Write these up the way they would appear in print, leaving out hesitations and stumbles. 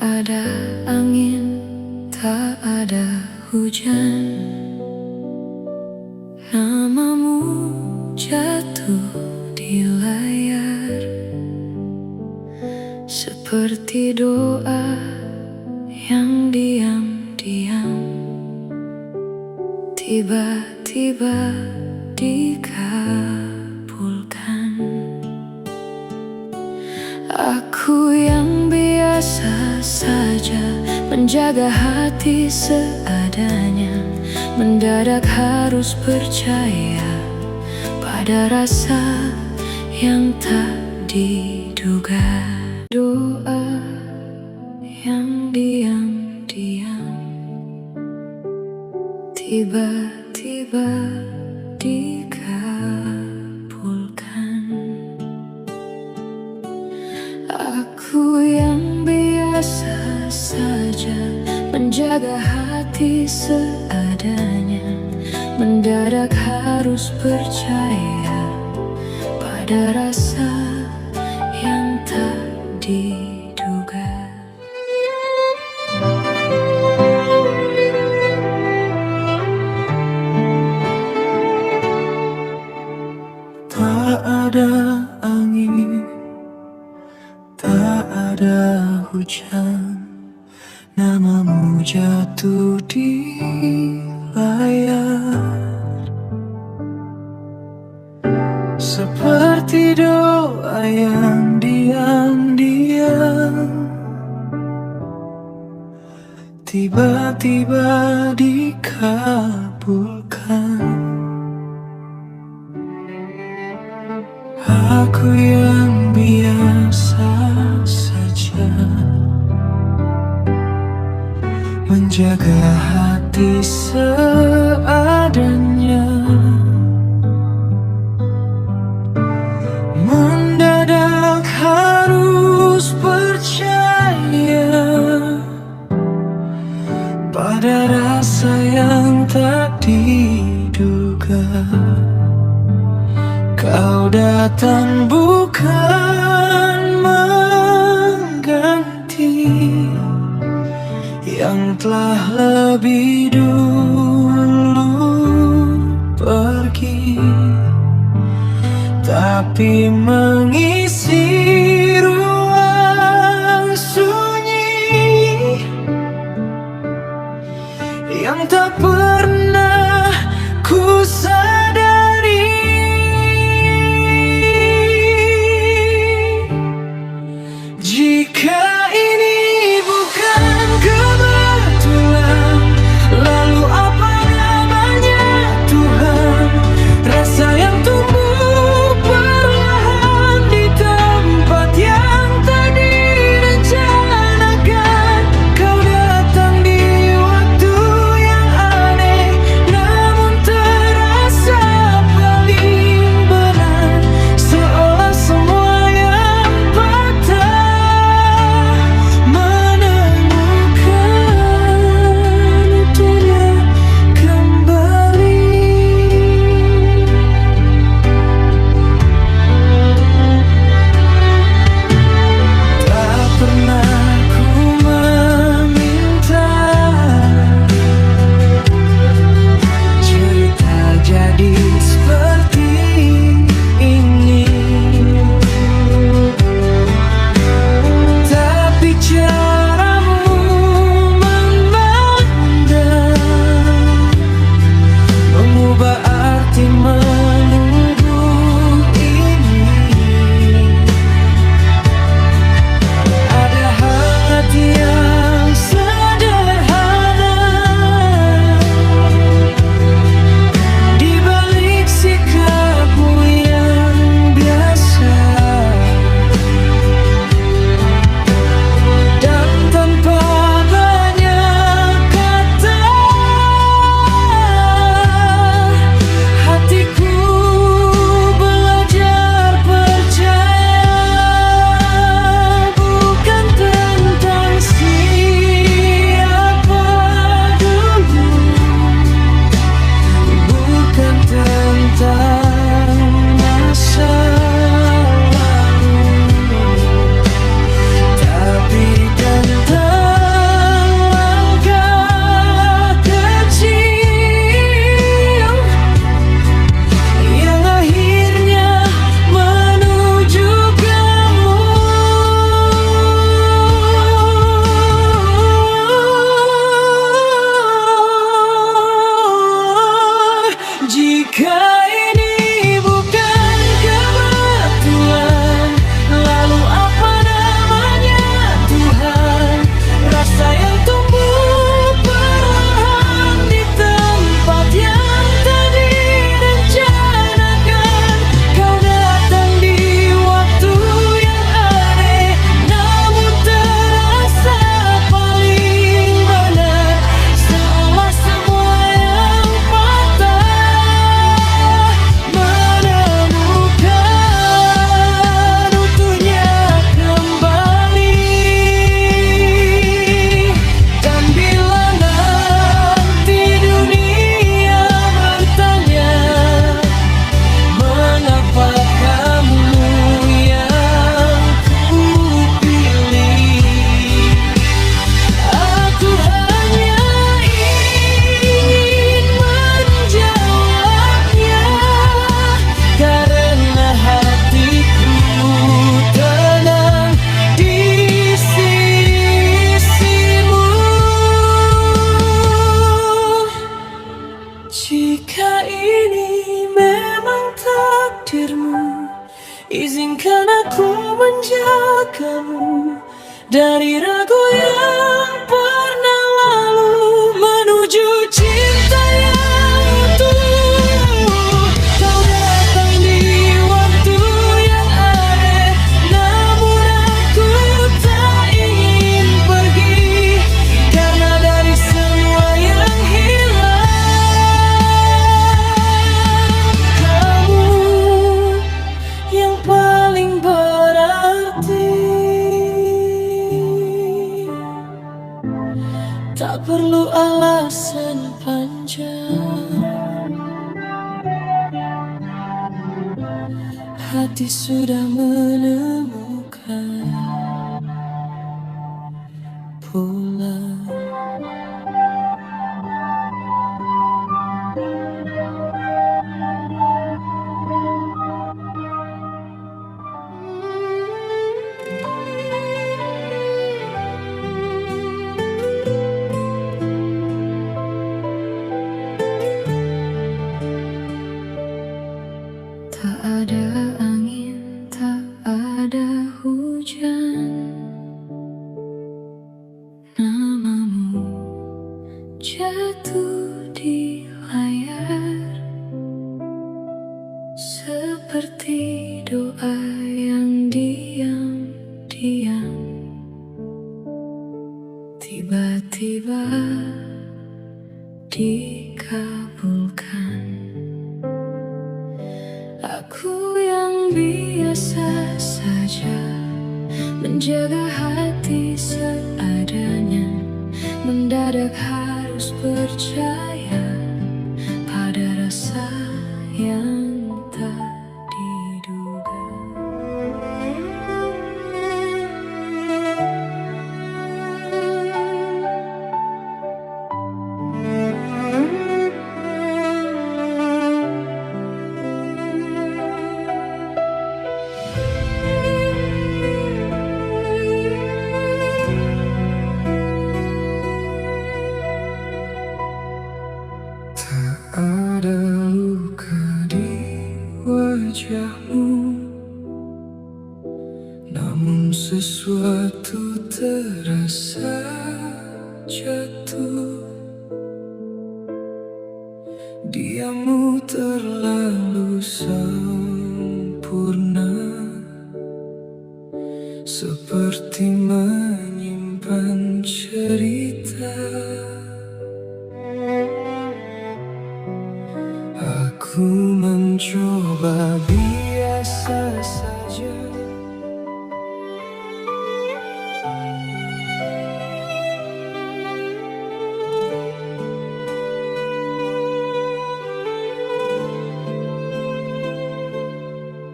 ada angin, tak ada hujan. Namamu jatuh di layar, seperti doa yang diam-diam tiba-tiba dikabulkan. Aku yang biasa saja menjaga hati seadanya, mendadak harus percaya pada rasa yang tak diduga. Doa yang diam-diam tiba-tiba dikabulkan. Aku yang biasa saja menjaga hati seadanya, mendadak harus percaya pada rasa yang tak diduga. Tak ada angin, tak ada hujan, namamu jatuh di layar, seperti doa yang diam-diam tiba-tiba dikabulkan. Aku yang biasa saja menjaga hati seadanya, mendadak harus percaya pada rasa yang tak diduga. Kau datang bukan mengganti yang telah lebih dulu pergi, tapi mengisi ruang sunyi yang tak pernah ku sadari. Jika ini bukan kebetulan, lalu apa namanya Tuhan? Rasa yang tumbuh perlahan di tempat yang tak direncanakan. Kau datang di waktu yang aneh, namun terasa paling benar, seolah semua yang patah lagu yang pernah lalu menuju cinta yang utuh. Kau datang di waktu yang aneh, namun aku tak ingin pergi, karena dari semua yang hilang, kamu yang paling berarti. Tak perlu alasan panjang, hati sudah menemukan pulang. Tak ada angin, tak ada hujan, namamu jatuh di layar, seperti doa yang diam-diam tiba-tiba dikabulkan. Aku yang biasa saja menjaga hati seadanya, mendadak harus percaya pada rasa yang tak diduga. Ada luka di wajahmu, namun sesuatu terasa jatuh. Diammu terlalu sempurna, seperti menyimpan cerita. Aku mencoba biasa saja,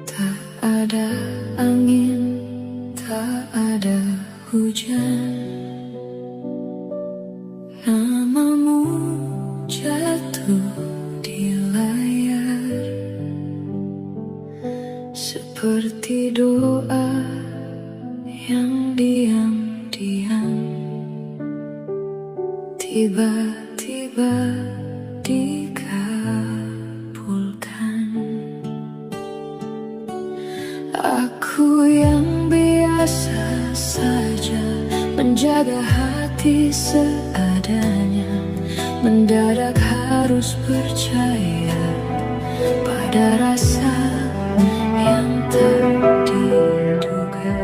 Tak ada angin, tak ada hujan, namamu jatuh di layar, seperti doa yang diam-diam tiba-tiba dikabulkan. Aku yang biasa saja menjaga hati seadanya, mendadak harus percaya pada rasa yang tak diduga.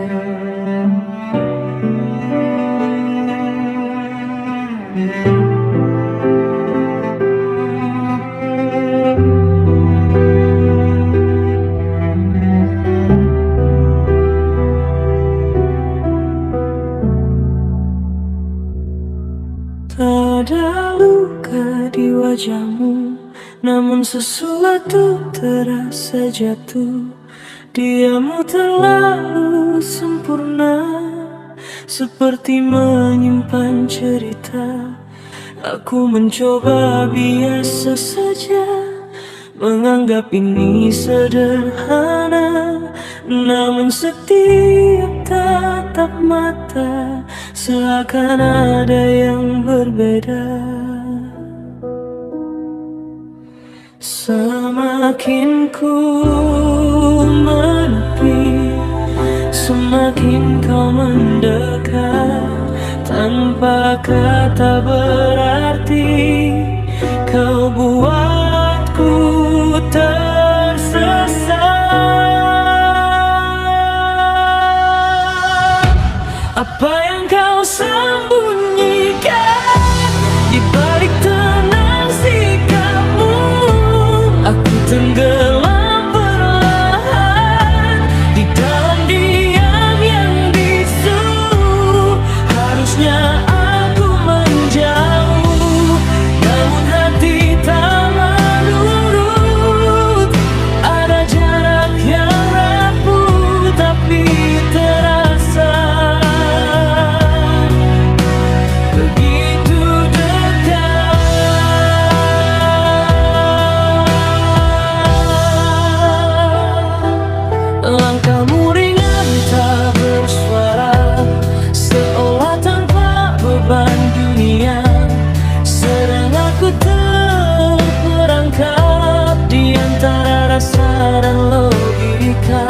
tak ada luka di wajahmu, namun sesuatu terasa jatuh. Diammu terlalu sempurna, seperti menyimpan cerita. Aku mencoba biasa saja, menganggap ini sederhana, namun setiap tatap mata seakan ada yang berbeda. Semakin ku menepi, semakin kau mendekat. tanpa kata berarti. Kau buatku tersesat. Apa yang kau sembunyikan di balik tenang sikapmu? Aku tenggelam perlahan di dalam diam yang bisu. Harusnya aku menjauh, namun hati tak menurut. Ada jarak yang rapuh tapi terasa begitu dekat. Langkahmu ringan tak bersuara, seolah tanpa beban dunia. Sedang aku terperangkap di antara rasa dan logika.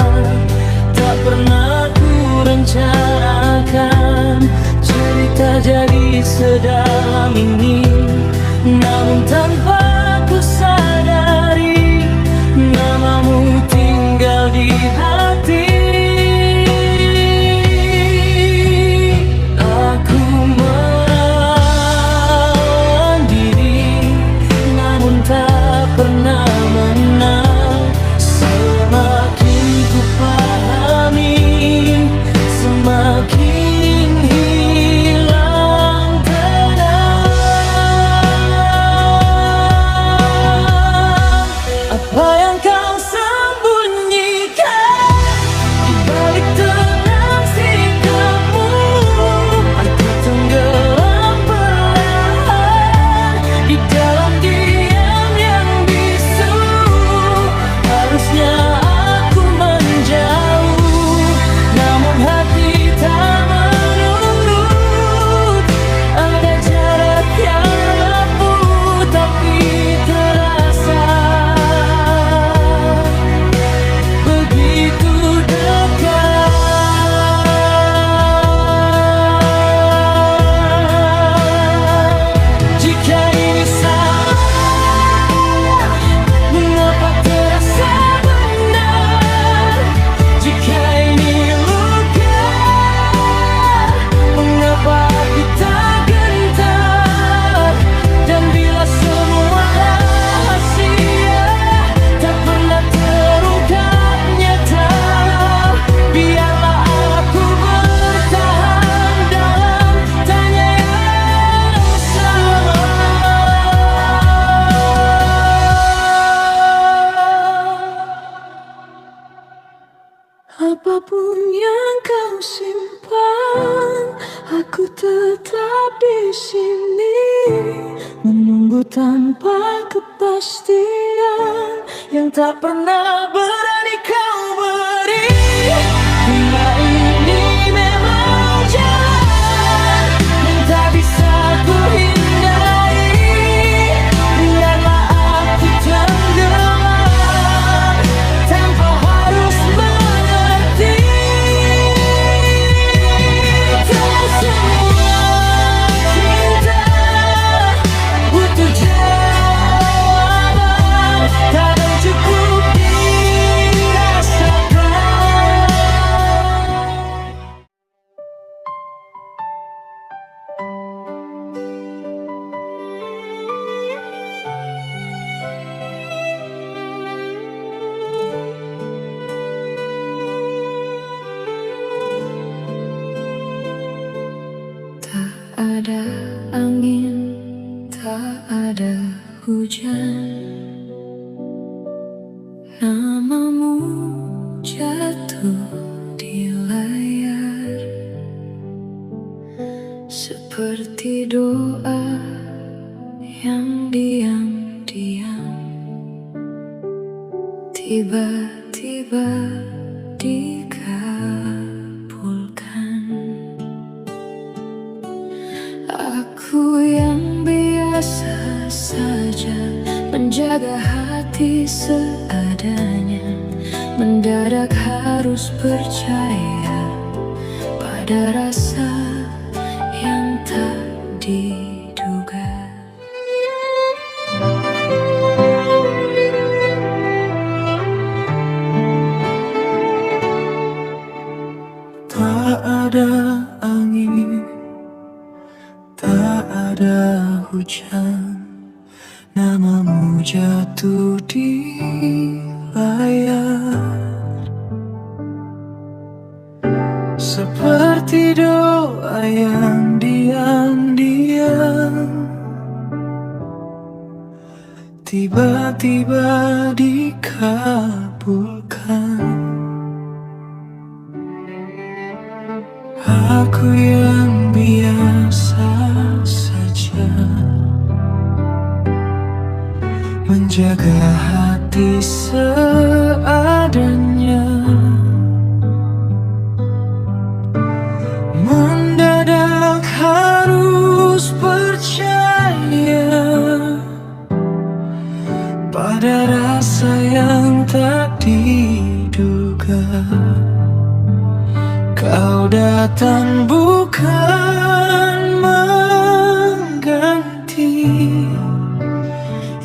Tak pernah ku rencanakan cerita jadi sedalam ini, namun tanpa ku sadari namamu tinggal di hati. Aku menahan diri, namun tak pernah menang. Semakin ku pahami, semakin hilang tenang. Apa yang kau sembunyikan di balik tenang sikapmu? Aku tenggelam perlahan di dalam diam yang bisu. Harusnya aku menjauh, namun hati tak menurut. Ada jarak yang rapuh tapi terasa begitu dekat. Jika ini salah, mengapa terasa benar? Jika ini luka, mengapa aku tak gentar? Dan bila semua rahasia tak pernah terungkap nyata, biarlah aku bertahan dalam tanya yang sama. Apapun yang kau simpan, aku tetap di sini menunggu tanpa kepastian yang tak pernah berani kau beri. Bila ini memang jalan yang tak bisa ku hindari, biarlah aku tenggelam tanpa harus mengerti. Tak semua cinta butuh jawaban, kadang cukup dirasakan. Tak ada angin, tak ada hujan, namamu jatuh di layar seperti doa yang diam-diam tiba-tiba dikabulkan. Aku yang biasa saja menjaga hati seadanya, mendadak harus percaya pada rasa yang tak diduga. Tak ada angin, tak ada hujan, namamu jatuh di layar. Seperti doa yang diam-diam tiba-tiba dikabulkan. Aku yang biasa saja menjaga hati seadanya, mendadak harus percaya pada rasa yang tak diduga. Kau datang bukan mengganti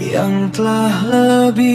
yang telah lebih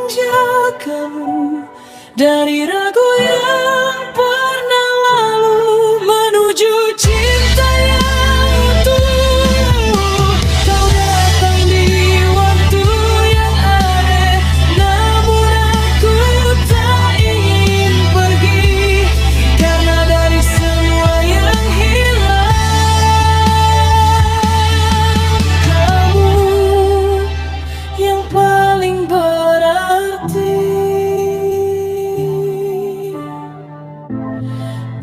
menjagamu dari ragu yang pernah lalu menuju cinta yang utuh. Kau datang di waktu yang ada, namun aku tak ingin pergi, karena dari semua yang hilang, kamu yang paling berarti.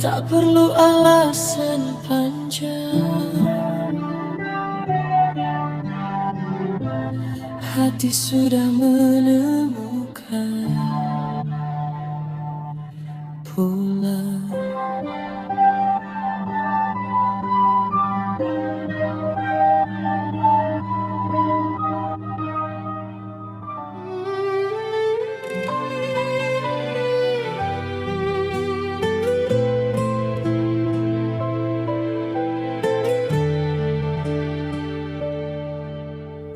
Tak perlu alasan panjang, hati sudah menemukan pulang.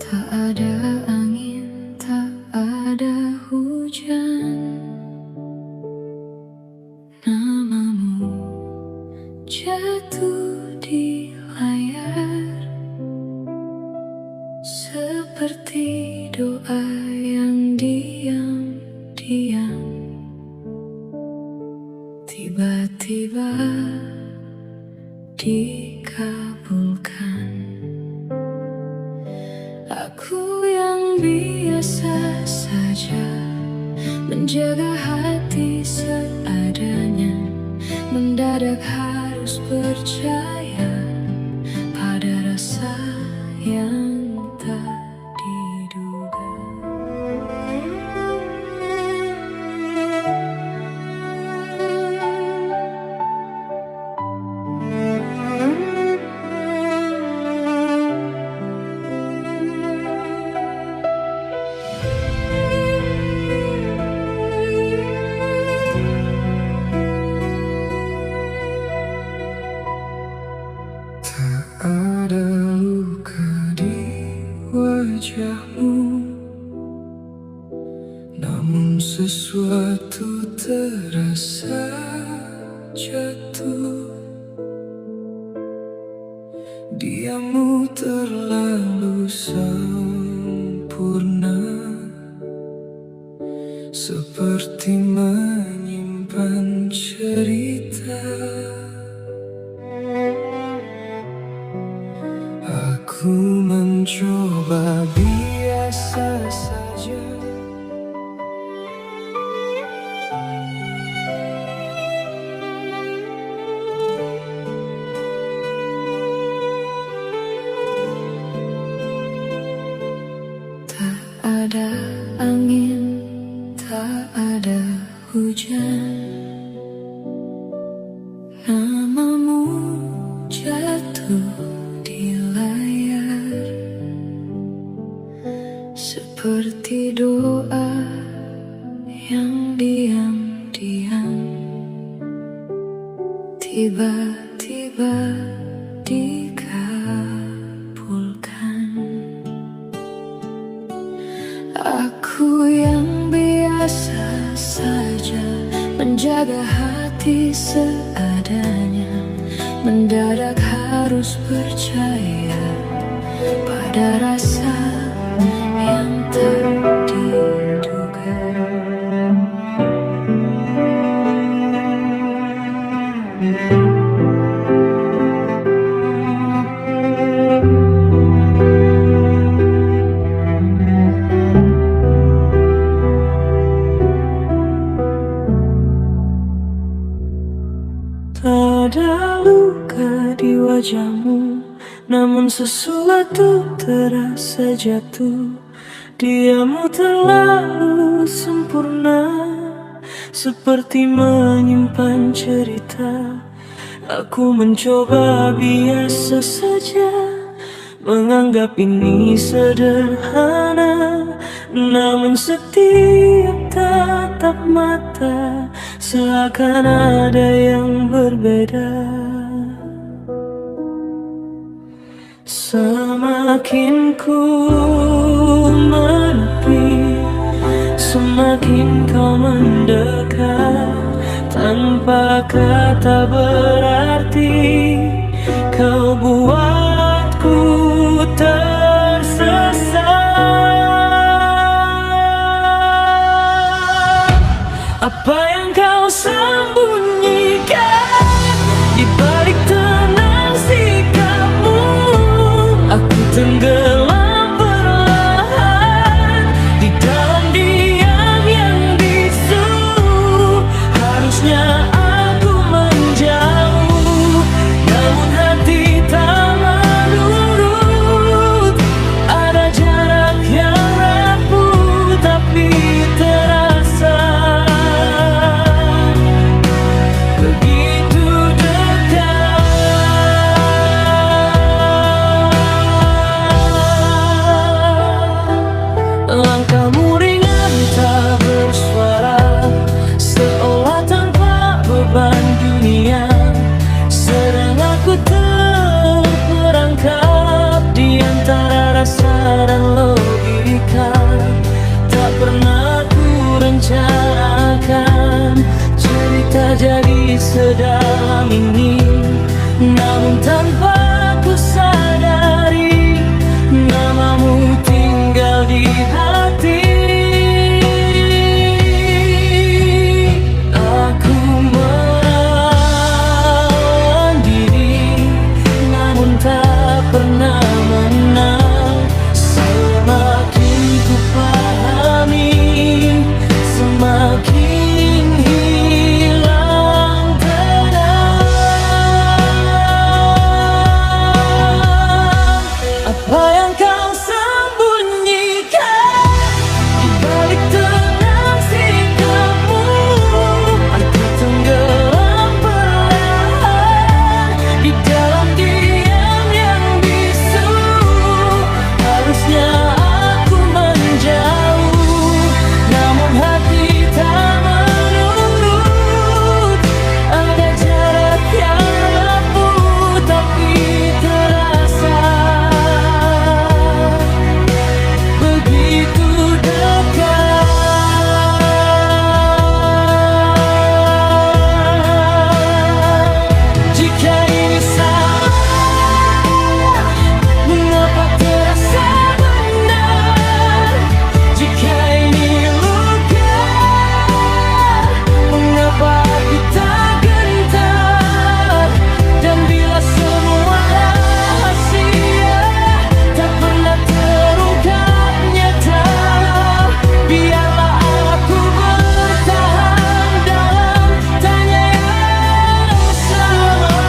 Tak ada angin, tak ada hujan, namamu jatuh di layar, seperti doa yang diam-diam tiba-tiba dikabulkan. Aku yang biasa saja menjaga hati seadanya, mendadak harus percaya pada rasa yang tak diduga. Ada luka di wajahmu, namun sesuatu terasa jatuh. Diammu terlalu sempurna, seperti menyimpan cerita. Aku mencoba biasa saja, Tak ada angin, tak ada hujan, namamu jatuh di layar, seperti doa yang diam-diam tiba-tiba dikabulkan. Aku yang biasa saja menjaga hati seadanya, mendadak harus percaya pada rasa yang tak diduga. tak ada luka di wajahmu, namun sesuatu terasa jatuh. Diammu terlalu sempurna, seperti menyimpan cerita. Aku mencoba biasa saja, menganggap ini sederhana, namun setiap tatap mata seakan ada yang berbeda. Semakin ku menepi, semakin kau mendekat. Tanpa kata berarti kau buatku tersesat. Apa yang kau sembunyikan di balik tenang sikapmu? Aku tenggelam perlahan di dalam diam yang bisu. Harusnya aku menjauh, namun hati tak menurut. Ada jarak yang rapuh tapi terasa begitu dekat. Langkahmu ringan tak bersuara, seolah tanpa beban dunia. Sedang aku terperangkap di antara rasa dan logika. Tak pernah ku rencanakan cerita jadi sedalam ini, namun tanpa ku sadari namamu tinggal di hati. Aku melawan diri, namun tak pernah menang. Semakin ku pahami, semakin hilang tenang. Apa yang kau sembunyikan di balik tenang sikapmu? Aku tenggelam perlahan di dalam diam yang bisu. Harusnya aku menjauh, namun hati tak menurut. Ada jarak yang rapuh tapi terasa begitu dekat. Jika ini salah, mengapa terasa benar? Jika ini luka, mengapa aku tak gentar? Dan bila semua rahasia tak pernah terungkap nyata, biarlah aku bertahan dalam tanya yang sama.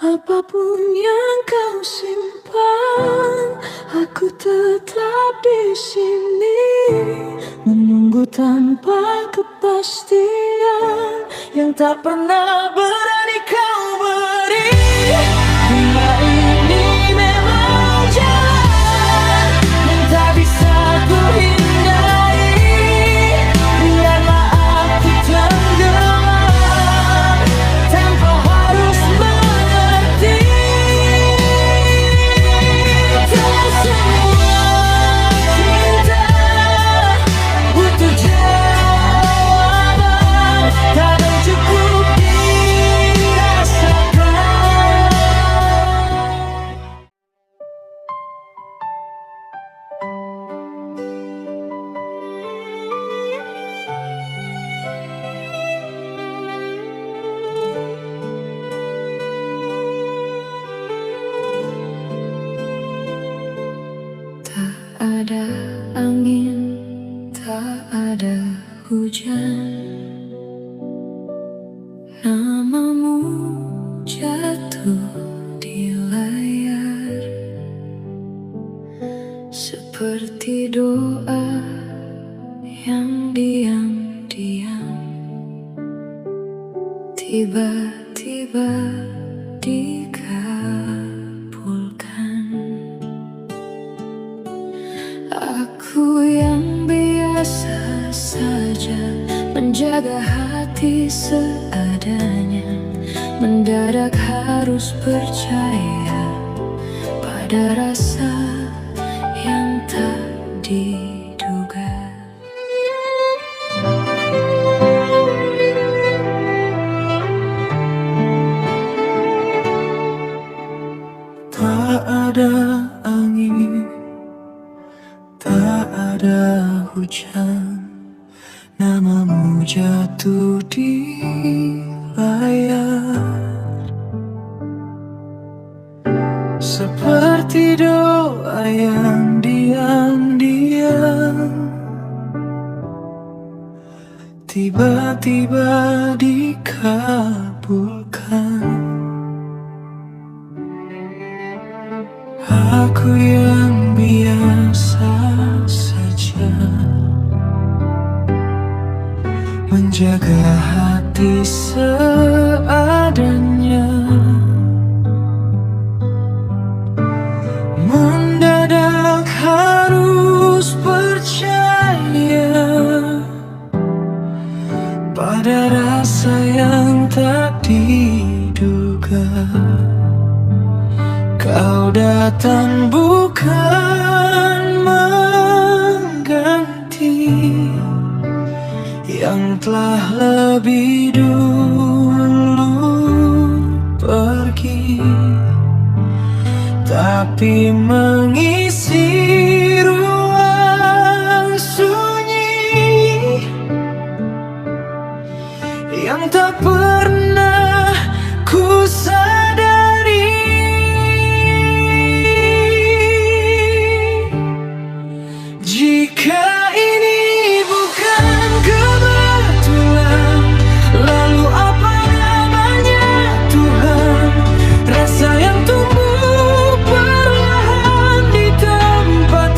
Apapun yang kau simpan, aku tetap di sini menunggu tanpa kepastian yang tak pernah berani kau beri. Bila ini memang jalan yang tak bisa ku hindari, biarlah aku tenggelam tanpa harus mengerti. Tak semua cinta butuh jawaban, kadang cukup dirasakan. Tak ada angin, tak ada hujan, namamu jatuh di layar seperti doa yang diam-diam tiba-tiba dikabulkan. Aku yang biasa saja menjaga hati seadanya, mendadak harus percaya Ada rasa yang tak diduga. Tak ada angin, tak ada hujan, namamu jatuh di layar. Seperti doa yang diam-diam tiba-tiba dikabulkan. Aku yang biasa saja menjaga hati seadanya. Mendadak harus percaya pada rasa yang tak diduga. Kau datang bukan mengganti yang telah lebih dulu pergi, tapi mengisi ruang sunyi yang tak pernah ku sadari. Jika ini bukan kebetulan, lalu apa namanya Tuhan? Rasa yang tumbuh perlahan di tempat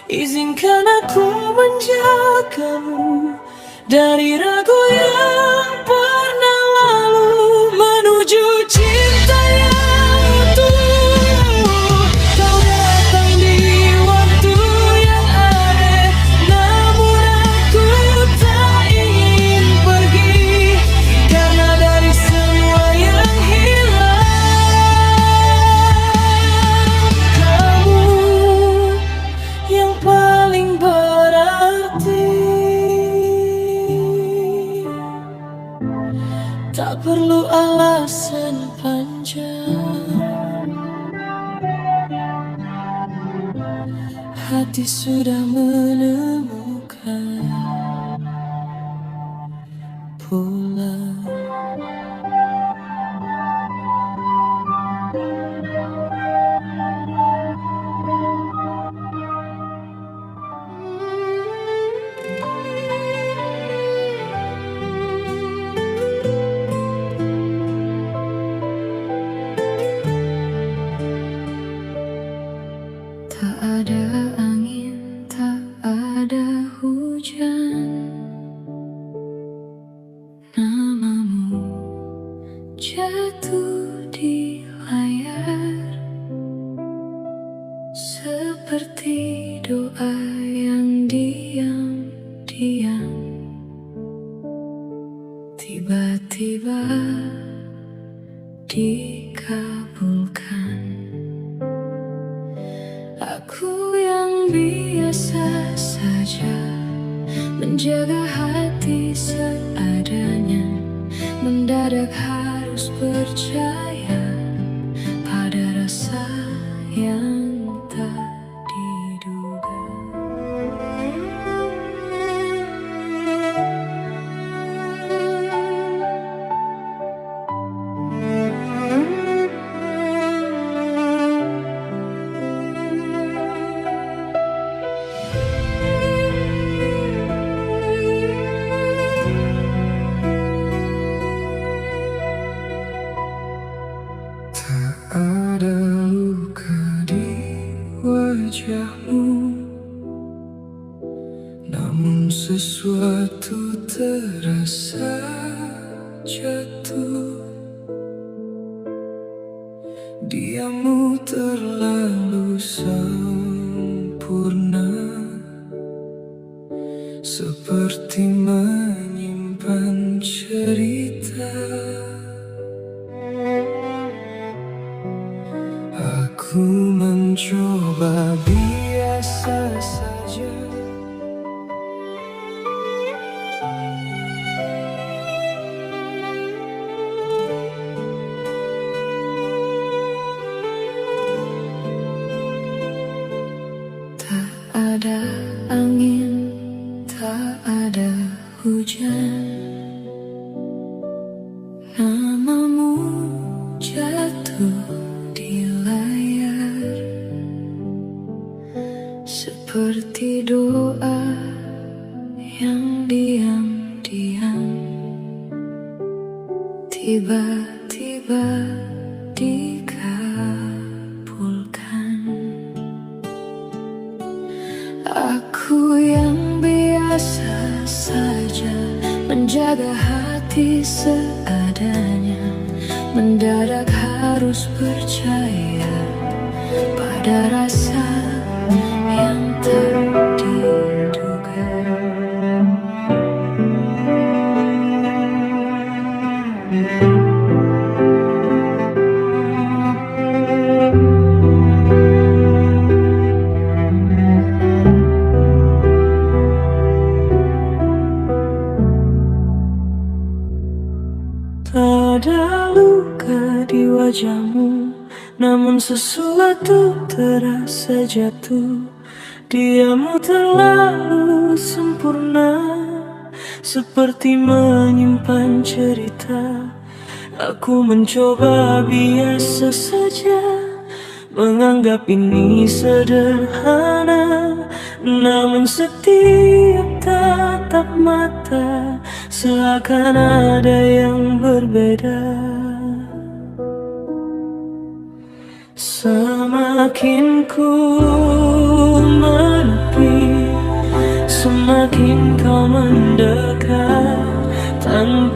Izinkan aku menjagamu dari ragu yang pernah lalu, menuju cinta yang utuh. Kau datang di waktu yang aneh, namun aku tak ingin pergi, karena dari semua yang hilang, kamu yang paling berarti. Tak perlu alasan panjang, hati sudah menemukan pulang. Tak ada angin, tak ada hujan, namamu jatuh di layar, seperti doa yang diam-diam tiba-tiba dikabulkan. Aku yang biasa saja menjaga hati seadanya, mendadak harus percaya pada rasa yang tak diduga. Ada luka di wajahmu, namun sesuatu terasa jatuh. Diammu terlalu sempurna, seperti menyimpan cerita. Aku mencoba biasa saja, Tak ada angin, tak ada hujan, namamu jatuh di layar, seperti doa yang diam-diam tiba-tiba dikabulkan. Aku yang biasa saja menjaga hati seadanya, mendadak harus percaya pada rasa yang tak diduga. tak ada luka di wajahmu, namun sesuatu terasa jatuh. Diammu terlalu sempurna, seperti menyimpan cerita. Aku mencoba biasa saja, menganggap ini sederhana, namun setiap tatap mata seakan ada yang berbeda. Semakin ku menepi,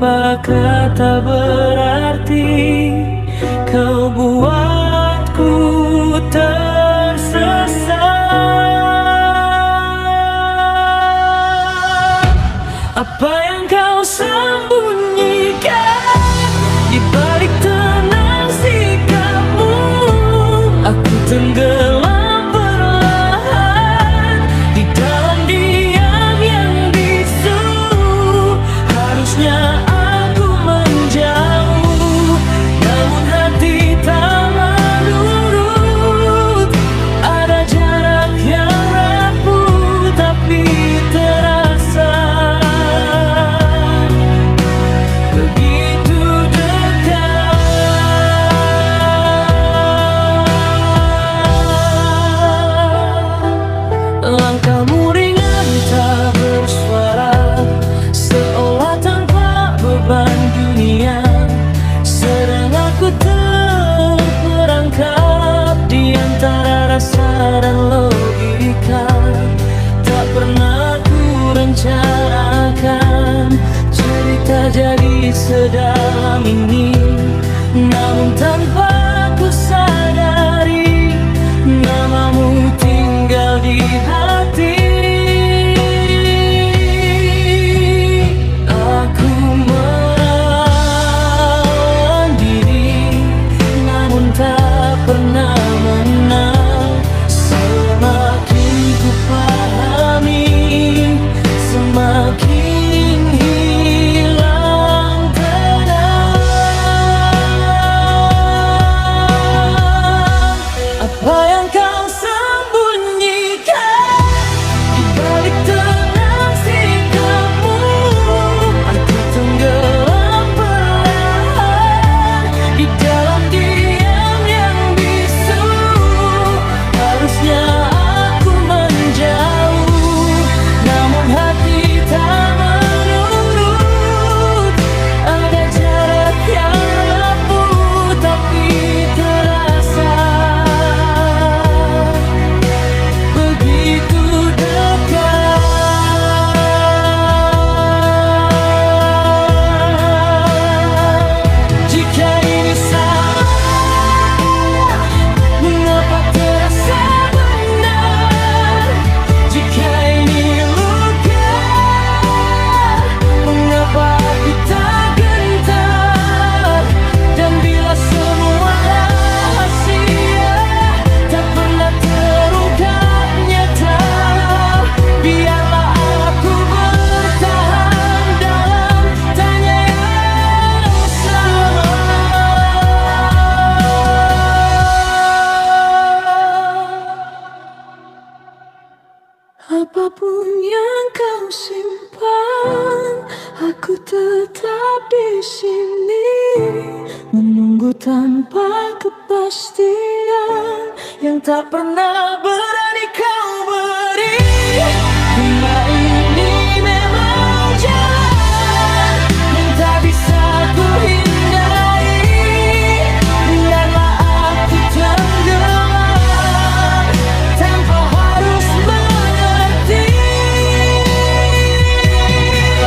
Apa kata berarti kau buatku tersesat? Apa yang kau sembunyikan di balik tenang sikapmu? Aku tenggelam perlahan di dalam diam yang bisu. Harusnya aku menjauh, namun hati tak menurut. Ada jarak yang rapuh tapi terasa begitu dekat. Langkahmu ringan tak bersuara, seolah tanpa beban dunia. Sedang aku terperangkap di antara rasa dan logika. Tak pernah ku rencanakan cerita jadi sedalam ini, namun tanpa ku sadari namamu tinggal di hati. Aku melawan diri, namun tak pernah menang. Semakin ku pahami, semakin hilang tenang. Apa yang kau sembunyikan di balik tenang sikapmu? Aku tenggelam perlahan di dalam diam yang bisu. Harusnya aku menjauh, namun hati tak menurut. Ada jarak yang rapuh tapi terasa begitu dekat. Jika ini salah, mengapa terasa benar? Jika ini luka, mengapa aku tak gentar? Dan bila semua rahasia tak pernah terungkap nyata, biarlah aku bertahan dalam tanya yang sama. Apapun yang kau simpan, aku tetap di sini menunggu tanpa kepastian yang tak pernah berani kau beri. Dunia ini memang jalan yang tak bisa ku hindari. Biarlah aku tenggelam tanpa harus mengerti.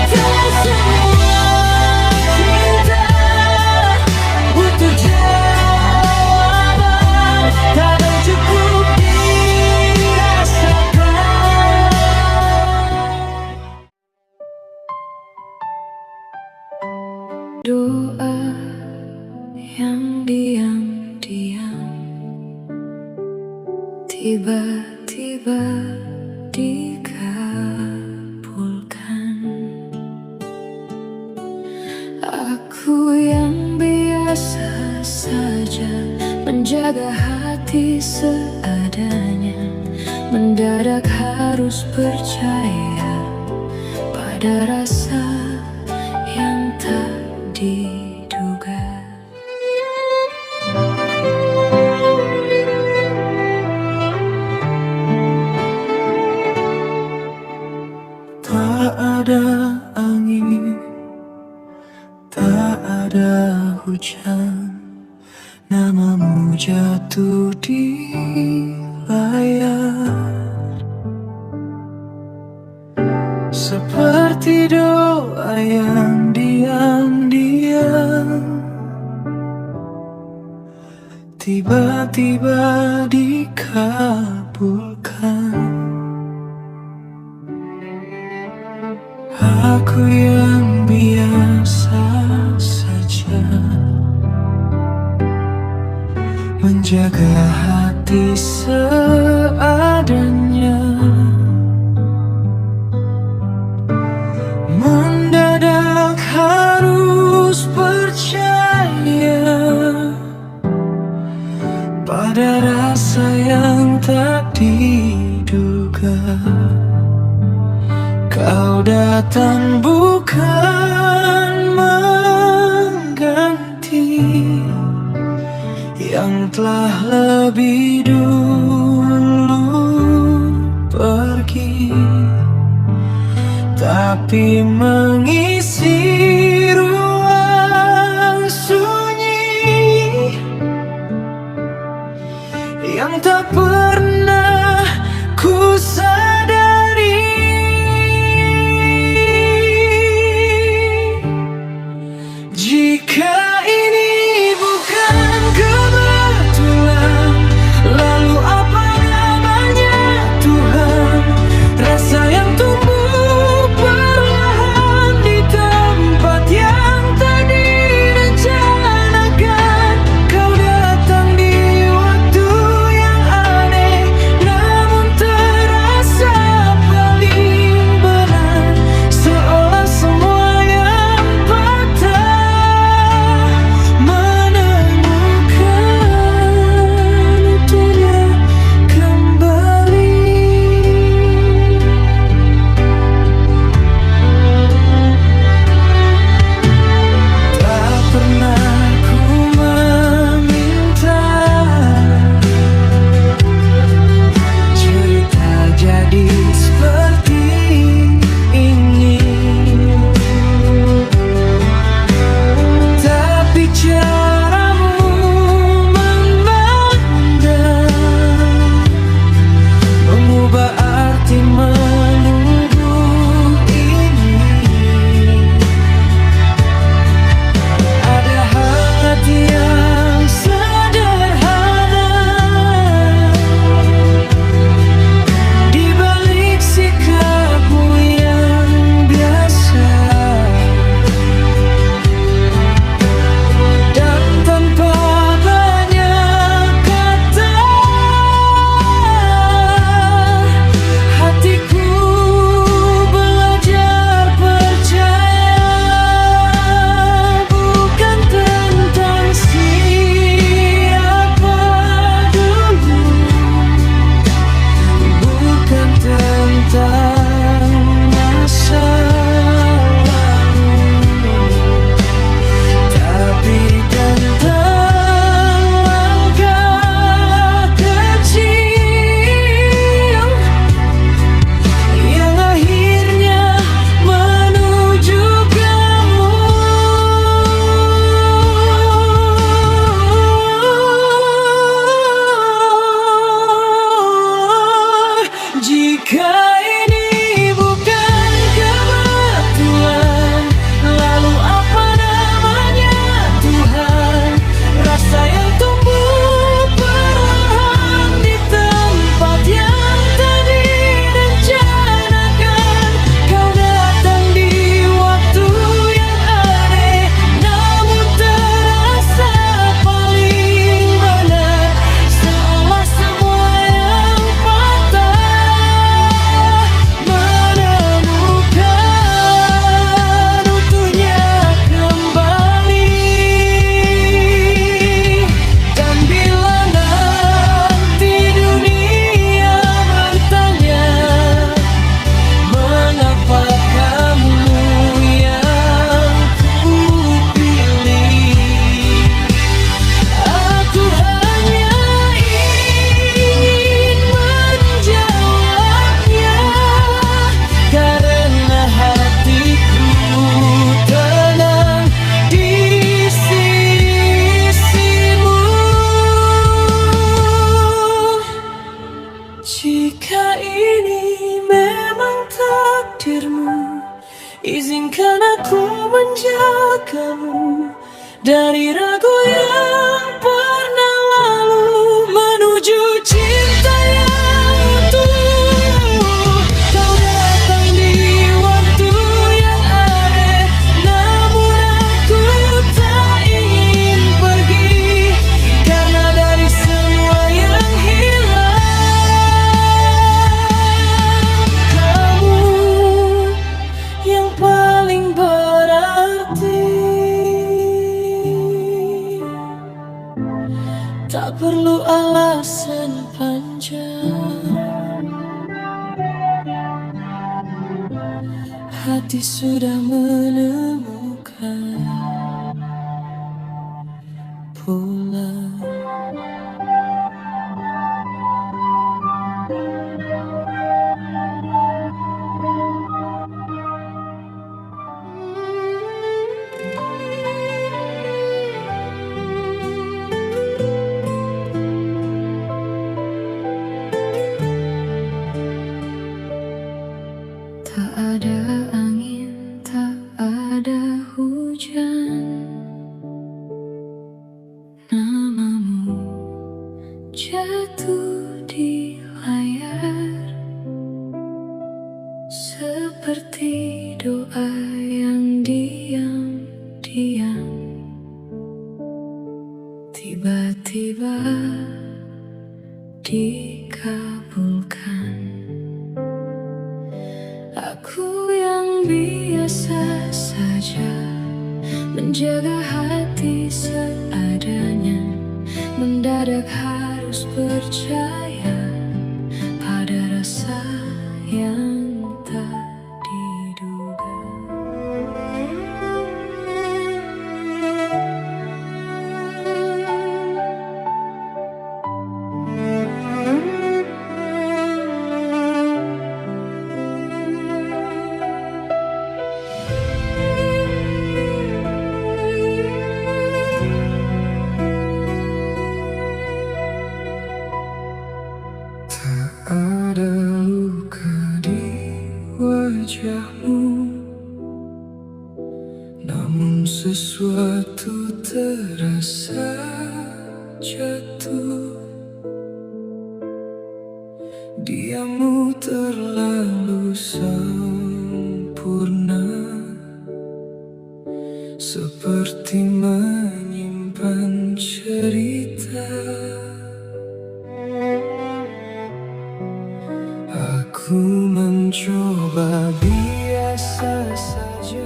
Tak semua cinta butuh jawaban, kadang cukup dirasakan. Doa yang diam-diam tiba-tiba dikabulkan. Aku yang biasa saja menjaga hati seadanya, mendadak harus percaya pada rasa yang tak diduga. Tak ada angin, tak ada hujan, namamu jatuh di layar. Seperti doa yang diam tiba-tiba dikabulkan. Aku yang biasa saja menjaga hati seadanya. Mendadak harus percaya pada rasa yang tak diduga. Kau datang bukan mengganti yang telah lebih dulu pergi, tapi mengisi ruang sunyi yang tak pernah ku sadari. Jika ini bukan kebetulan, lalu apa namanya Tuhan? Rasa yang tumbuh perlahan di tempat yang tak direncanakan. Kau datang di waktu yang aneh, namun terasa paling benar. Seolah semua yang patah menemukan utuhnya kembali. Tak pernah ku meminta cerita jadi seperti ini, tapi caramu memandang mengubah arti menunggu ini. Ada hangat yang sederhana di balik sikapmu yang biasa, dan tanpa banyak kata hatiku belajar percaya. Bukan tentang siapa dulu, bukan tentang masa lalu, tapi tentang langkah kecil yang akhirnya menuju kamu. Jika ini bukan kebetulan, lalu apa namanya Tuhan? Rasa yang tumbuh perlahan di tempat yang tak direncanakan. Kau datang di waktu yang aneh, namun terasa paling benar. Seolah semua yang patah menemukan utuhnya kembali. Dan bila nanti dunia bertanya, mengapa kamu yang ku pilih, aku hanya ingin menjawabnya, karena hatiku tenang di sisimu. Jika ini memang takdirmu, izinkan aku menjagamu dari ragu yang pernah lalu. hati sudah menemukan pulang. Tak ada angin, tak ada hujan, namamu jatuh di layar, seperti doa yang diam-diam tiba-tiba dikabulkan. Aku yang biasa saja menjaga hati seadanya, mendadak harus percaya pada rasa yang tak diduga. Ada luka di wajahmu, namun sesuatu terasa jatuh. Diammu terlalu sempurna, seperti menyimpan cerita. Aku mencoba biasa saja,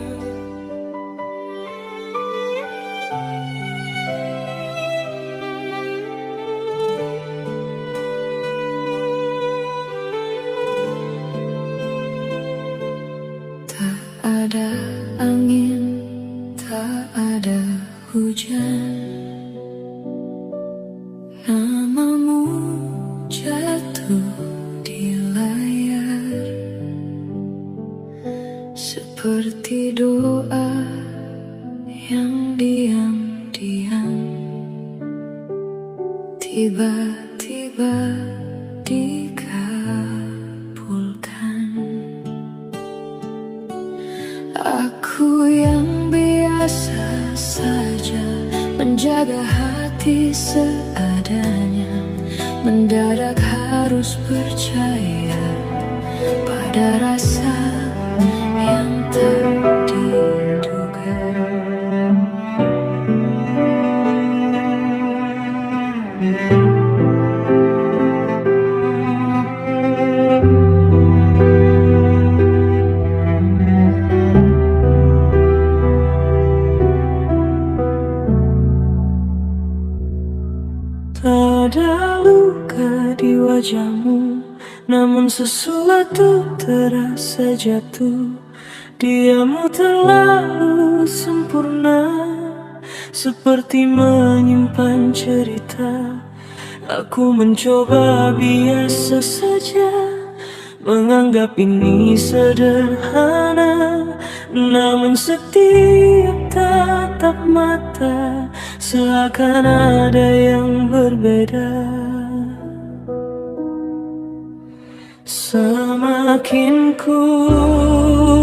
Tak ada angin, tak ada hujan, namamu jatuh di layar, seperti doa yang diam-diam tiba-tiba dikabulkan. Aku yang biasa saja menjaga hati seadanya, mendadak harus percaya pada rasa yang tak diduga. tak ada luka di wajahmu, namun sesuatu terasa jatuh. Diammu terlalu sempurna, seperti menyimpan cerita. Aku mencoba biasa saja, menganggap ini sederhana, namun setiap tatap mata seakan ada yang berbeda. Semakin ku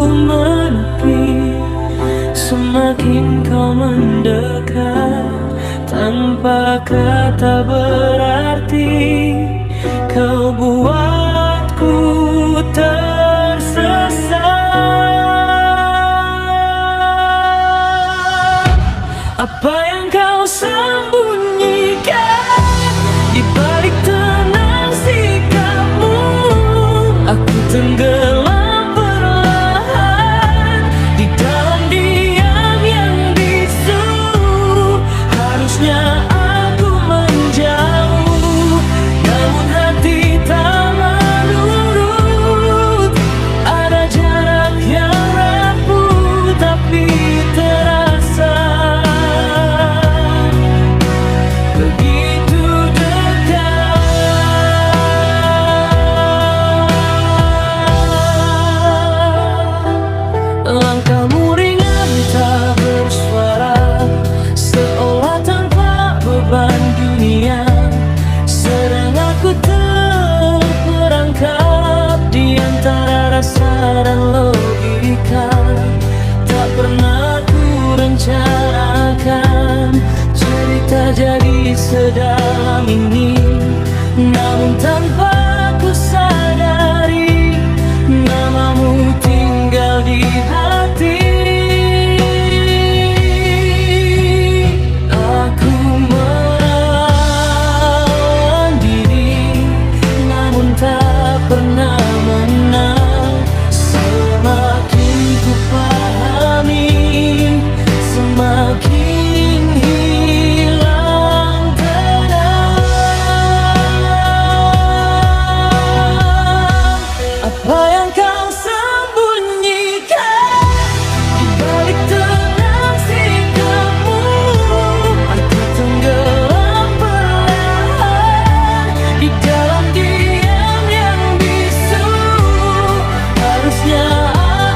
menepi, semakin kau mendekat. Tanpa kata berarti, kau buatku tersesat. Apa yang kau sembunyikan di balik tenang sikapmu? Aku tenggelam perlahan di dalam diam yang bisu. Harusnya aku menjauh, namun hati tak mau. di antara rasa dan logika. Tak pernah ku rencanakan cerita jadi sedalam ini, namun tanpa ku sadari namamu tinggal di hati. Aku melawan diri, namun tak pernah menang. Semakin ku pahami, semakin hilang tenang. Apa yang kau sembunyikan di balik tenang sikapmu? Aku tenggelam perlahan di dalam diam yang bisu. Harusnya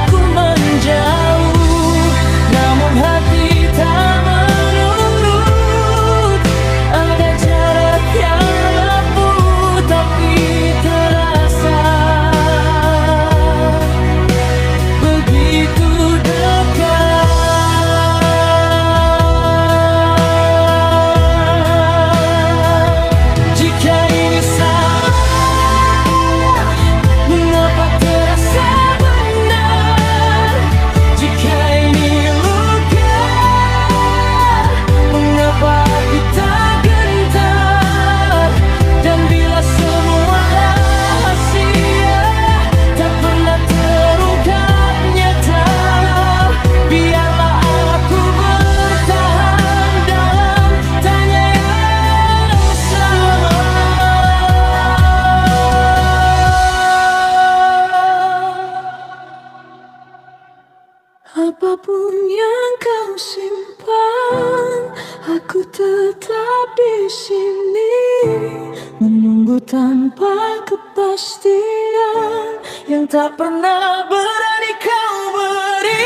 aku menjauh, namun hati tak menurut. Ada jarak yang rapuh tapi terasa begitu dekat. Jika ini salah, mengapa terasa benar? Jika ini luka, mengapa aku tak gentar? Dan bila semua rahasia tak pernah terungkap nyata, biarlah aku bertahan dalam tanya yang sama. Apapun yang kau simpan, aku tetap di sini menunggu tanpa kepastian yang tak pernah berani kau beri.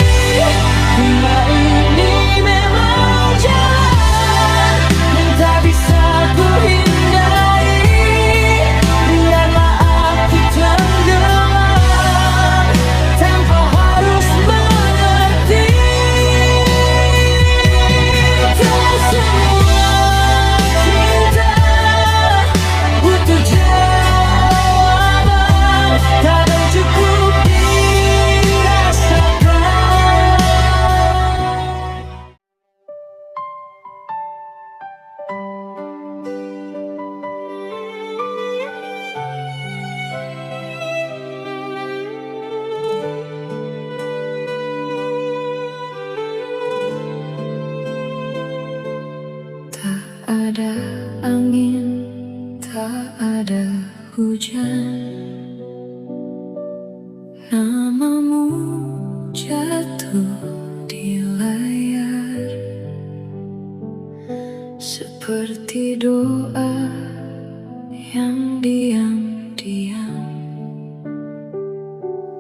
Bila ini memang jalan yang tak bisa ku hindari, biarlah aku tenggelam tanpa harus mengerti. Tak semua cinta butuh jawaban, kadang cukup dirasakan. Tak ada angin, tak ada hujan, namamu jatuh di layar seperti doa yang diam-diam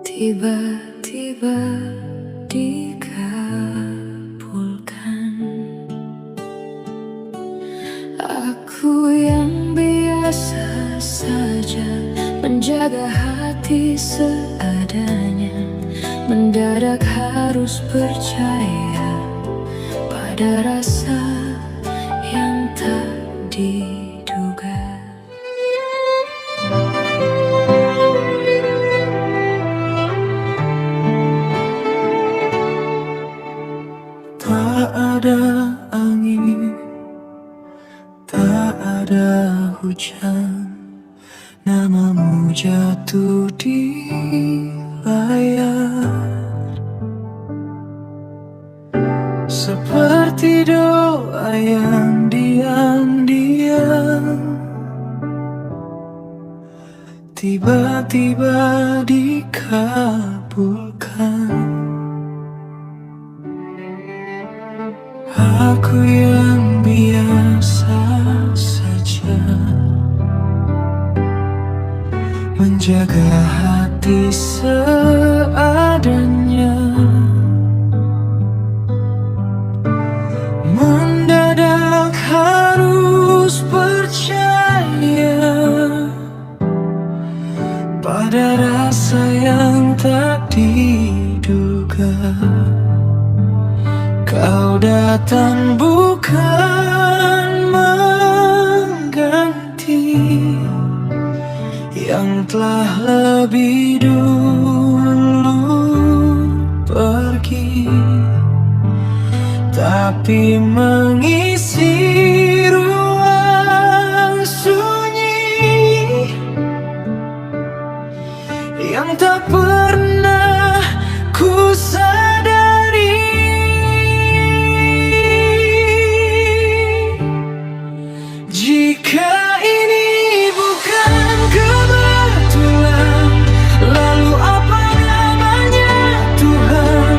tiba-tiba dikabulkan. Aku yang biasa saja menjaga hati seadanya, mendadak harus percaya pada rasa yang tak diduga. Tak ada angin, tak ada hujan, namamu jatuh di layar seperti doa yang diam-diam tiba-tiba dikabulkan. Aku yang biasa saja menjaga hati seadanya, mendadak harus percaya pada rasa rasa yang tak diduga. Kau datang bukan mengganti yang telah lebih dulu pergi, tapi mengisi ruang sunyi yang tak pernah ku sadari. Jika ini bukan kebetulan, lalu apa namanya Tuhan?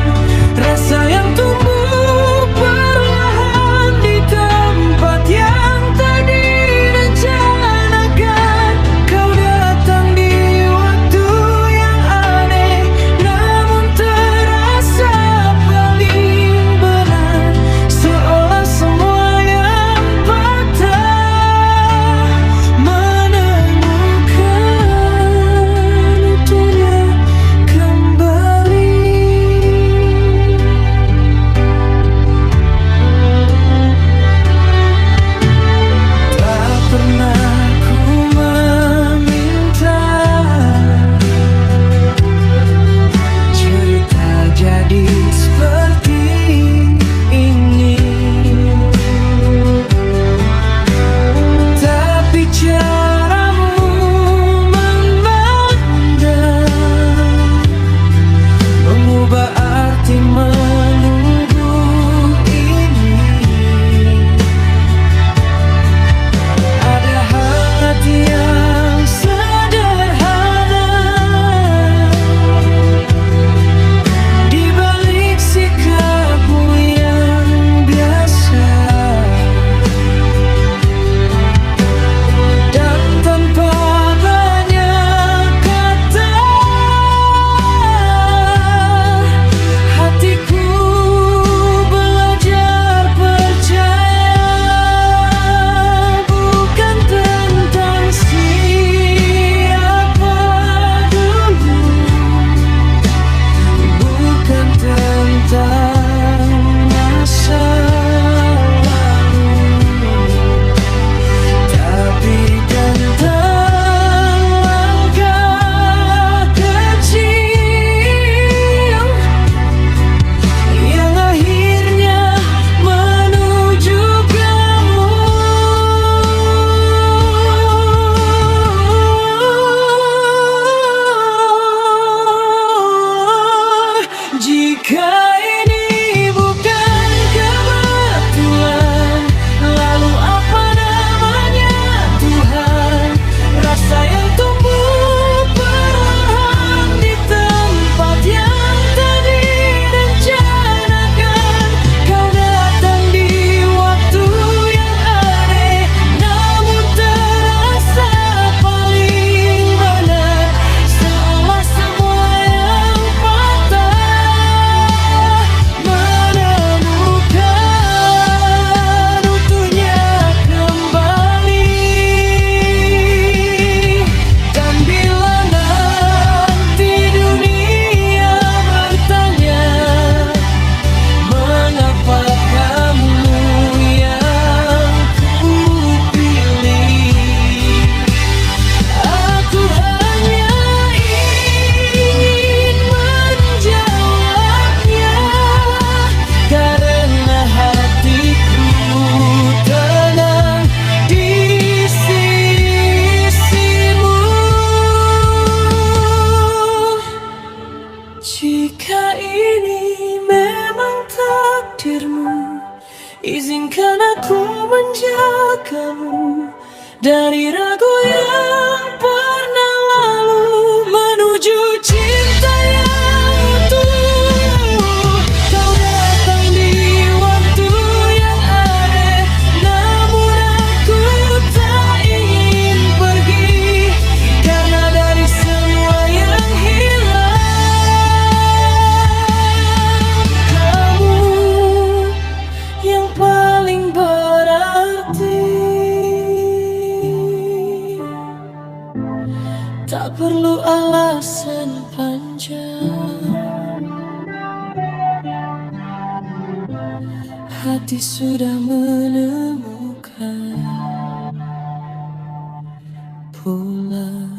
Rasa yang tumbuh perlahan di tempat yang tak direncanakan. Kau datang di waktu yang aneh, namun terasa paling benar. Seolah semua yang patah menemukan utuhnya kembali. Tak pernah ku meminta cerita jadi seperti ini, tapi caramu memandang mengubah arti menunggu ini. Ada hangat yang sederhana di balik sikapmu yang biasa, dan tanpa banyak kata hatiku belajar percaya. Bukan tentang siapa dulu, bukan tentang masa lalu, tapi tentang langkah kecil yang akhirnya menuju kamu. Jika ini bukan kebetulan, lalu apa namanya Tuhan? Rasa yang tumbuh perlahan di tempat yang tak direncanakan. Kau datang di waktu yang aneh, namun terasa paling benar. Seolah semua yang patah menemukan utuhnya kembali. Dan bila nanti dunia bertanya, mengapa kamu yang kupilih, aku hanya ingin menjawabnya, karena hatiku tenang di sisimu. Jika ini memang takdirmu, izinkan aku menjagamu dari ragu yang pernah lalu menuju cinta yang utuh. Kau datang di waktu yang aneh, namun aku tak ingin pergi, karena dari semua yang hilang, kamu yang paling berarti. Tak perlu hati sudah menemukan pulang.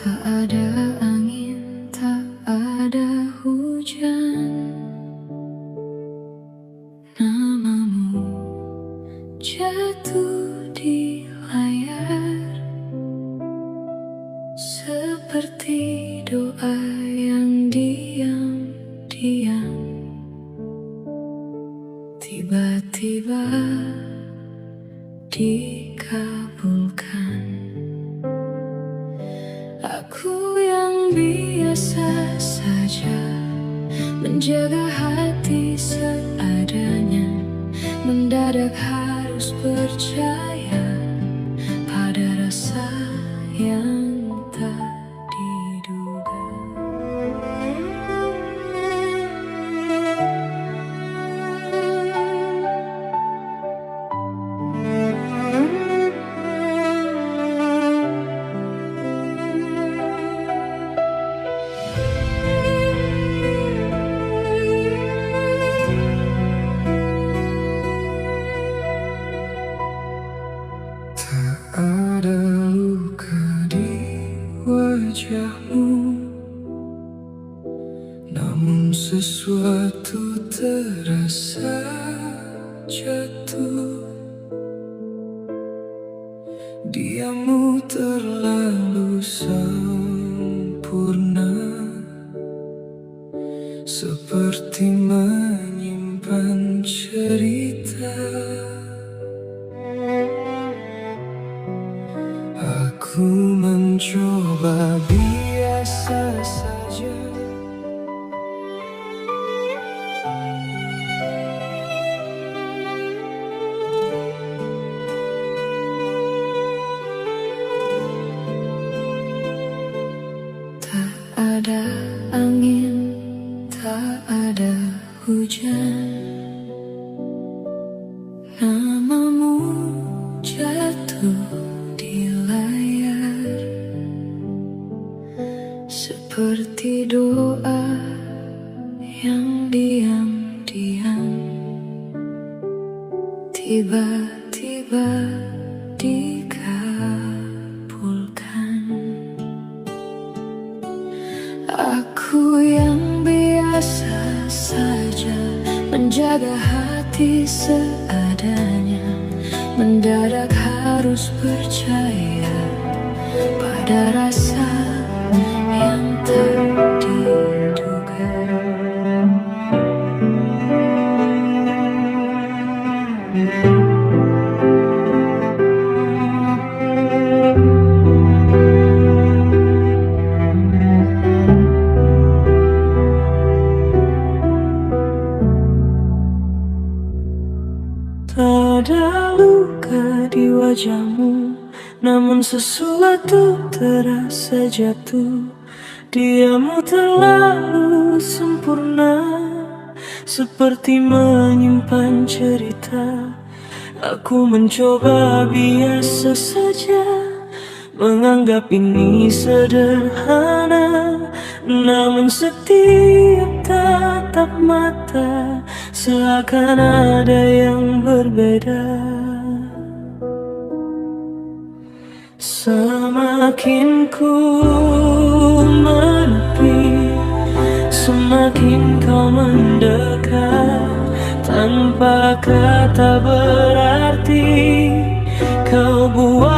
Tak ada angin, tak ada hujan, namamu jatuh di layar seperti doa yang diam-diam tiba-tiba dikabulkan. Aku yang biasa saja menjaga hati seadanya, mendadak harus percaya pada rasa yang tak diduga. Ada luka di wajahmu, namun sesuatu terasa jatuh. Diammu terlalu sempurna, seperti menyimpan cerita. Aku mencoba biasa saja, Tak ada angin, tak ada hujan, namamu jatuh di layar seperti doa yang diam-diam tiba-tiba dikabulkan. Aku yang biasa saja menjaga hati seadanya, mendadak harus percaya pada rasa yang tak diduga. tak ada luka di wajahmu, namun sesuatu terasa jatuh. Diammu terlalu sempurna, seperti menyimpan cerita. Aku mencoba biasa saja, menganggap ini sederhana, namun setiap tatap mata seakan ada yang berbeda. Semakin ku menepi, semakin kau mendekat. Tanpa kata berarti kau buat